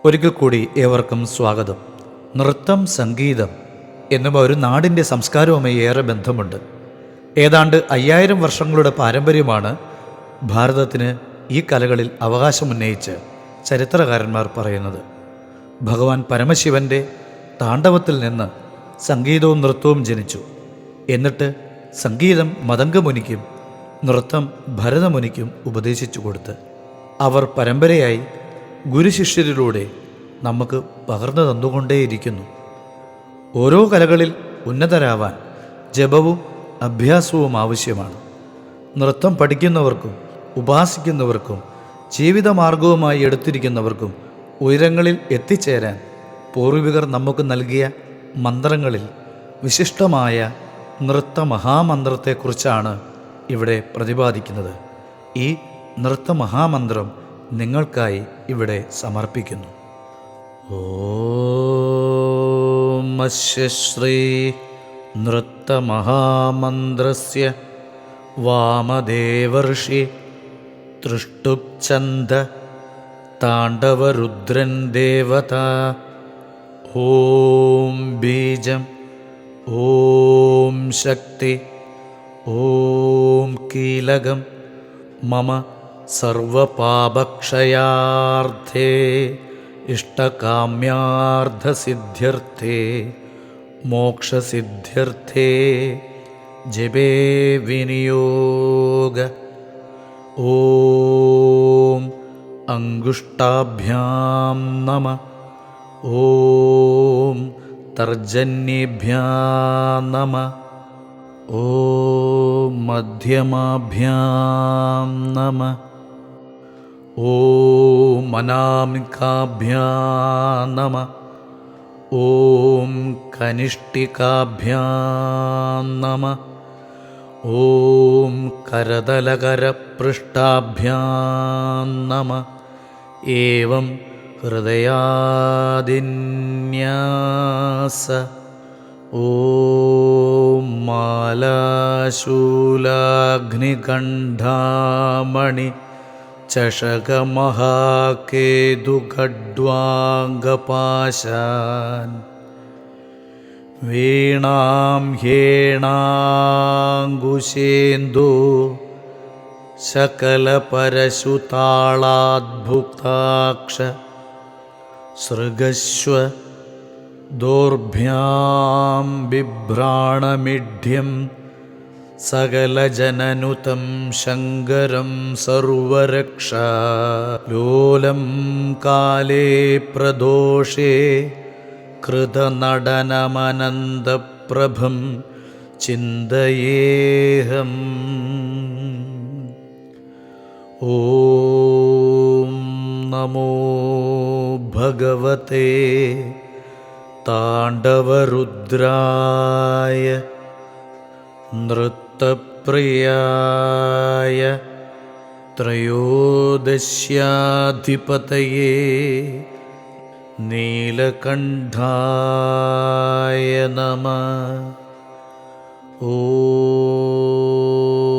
ഒരിക്കൽ കൂടി ഏവർക്കും സ്വാഗതം. നൃത്തം, സംഗീതം എന്നിവ ഒരു നാടിൻ്റെ സംസ്കാരവുമായി ഏറെ ബന്ധമുണ്ട്. ഏതാണ്ട് 5000 വർഷങ്ങളുടെ പാരമ്പര്യമാണ് ഭാരതത്തിന് ഈ കലകളിൽ അവകാശമുന്നയിച്ച് ചരിത്രകാരന്മാർ പറയുന്നത്. ഭഗവാൻ പരമശിവൻ്റെ താണ്ഡവത്തിൽ നിന്ന് സംഗീതവും നൃത്തവും ജനിച്ചു. എന്നിട്ട് സംഗീതം മതംഗമുനിക്കും നൃത്തം ഭരതമുനിക്കും ഉപദേശിച്ചു കൊടുത്ത് അവർ പരമ്പരയായി ഗുരുശിഷ്യരിലൂടെ നമുക്ക് പകർന്നു തന്നുകൊണ്ടേയിരിക്കുന്നു. ഓരോ കലകളിൽ ഉന്നതരാവാൻ ജപവും അഭ്യാസവും ആവശ്യമാണ്. നൃത്തം പഠിക്കുന്നവർക്കും ഉപാസിക്കുന്നവർക്കും ജീവിതമാർഗവുമായി എടുത്തിരിക്കുന്നവർക്കും ഉയരങ്ങളിൽ എത്തിച്ചേരാൻ പൂർവികർ നമുക്ക് നൽകിയ മന്ത്രങ്ങളിൽ വിശിഷ്ടമായ നൃത്തമഹാമന്ത്രത്തെക്കുറിച്ചാണ് ഇവിടെ പ്രതിപാദിക്കുന്നത്. ഈ നൃത്തമഹാമന്ത്രം നിങ്ങൾക്കായി ഇവിടെ സമർപ്പിക്കുന്നു. ഓം അസ്യ ശ്രീ നൃത്തമഹാമന്ത്രസ്യ വാമദേവർഷി തൃഷ്ടുപ്ഛന്ദ താണ്ഡവരുദ്രൻ ദേവത. ഓം ബീജം, ഓം ശക്തി, ഓം കീലകം മമ സർവപാപക്ഷയാർത്ഥേ ഇഷ്ടകാമ്യാർത്ഥസിദ്ധ്യർത്ഥേ മോക്ഷസിദ്ധ്യർത്ഥേ ജപേ വിനിയോഗ. ഓം അംഗുഷ്ടാഭ്യാം നമഃ. ഓം തർജന്യേഭ്യാം നമഃ. ഓം മധ്യമാഭ്യാം നമഃ. ഓം അനാമികാഭ്യാം നമഃ. ഓം കനിഷ്ഠികാഭ്യാം നമഃ. ഓം കരതലകരപൃഷ്ഠാഭ്യാം നമഃ. ഏവം ഹൃദയാദിന്യാസ. ഓം മാലാശൂലാഗ്നികണ്ഠാമണി ചഷകമഹാകേതുഖഡ്വാംഗപാശാൻ. വീണാം ഹേണാങ്കുശേന്ദു ശകലപരശുതാളാദ്ഭുക്താക്ഷ. സൃഗശ്വ ദോർഭ്യാം ബിഭ്രാണമിഢ്യം സകലജനനുതം ശങ്കരം സർവരക്ഷാ. ലോലം കാലേ പ്രദോഷേ കൃതനടനമനന്തപ്രഭം ചിന്തയേഹം. ഓം നമോ ഭഗവതേ താണ്ഡവരുദ്രായ നൃത്തപ്രിയായ ത്രയോദശ്യാധിപതയേ നീലകണ്ഠായ നമഃ. ഓം